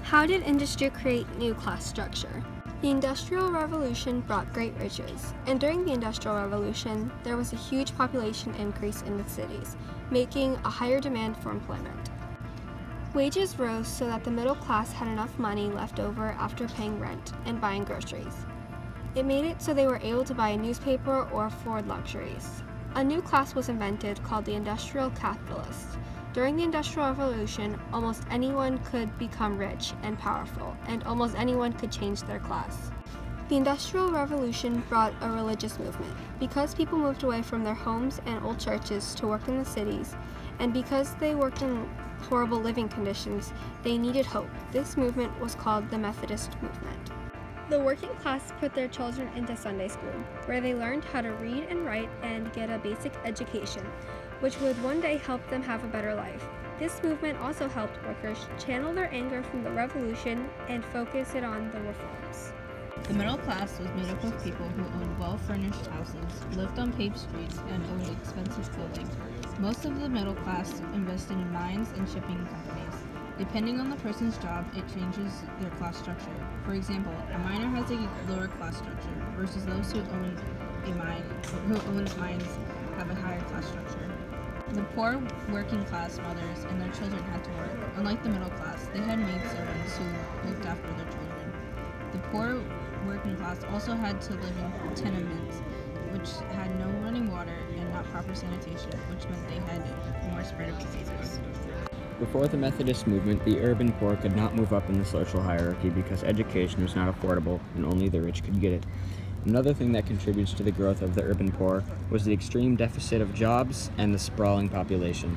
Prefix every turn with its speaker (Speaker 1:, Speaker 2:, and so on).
Speaker 1: How did industry create new class structure? The Industrial Revolution brought great riches, and during the Industrial Revolution, there was a huge population increase in the cities, making a higher demand for employment. Wages rose so that the middle class had enough money left over after paying rent and buying groceries. It made it so they were able to buy a newspaper or afford luxuries. A new class was invented called the Industrial Capitalists. During the Industrial Revolution, almost anyone could become rich and powerful, and almost anyone could change their class. The Industrial Revolution brought a religious movement. Because people moved away from their homes and old churches to work in the cities, and because they worked in horrible living conditions, they needed hope. This movement was called the Methodist movement. The working class put their children into Sunday school, where they learned how to read and write and get a basic education, which would one day help them have a better life. This movement also helped workers channel their anger from the revolution and focus it on the reforms.
Speaker 2: The middle class was made up of people who owned well-furnished houses, lived on paved streets, and owned expensive clothing. Most of the middle class invested in mines and shipping companies. Depending on the person's job, it changes their class structure. For example, a miner has a lower class structure versus those who own mines have a higher class structure. The poor working class mothers and their children had to work. Unlike the middle class, they had maidservants who looked after their children. The poor working class also had to live in tenements, which had no running water and not proper sanitation, which meant they had more spread of diseases.
Speaker 3: Before the Methodist movement, the urban poor could not move up in the social hierarchy because education was not affordable and only the rich could get it. Another thing that contributes to the growth of the urban poor was the extreme deficit of jobs and the sprawling population.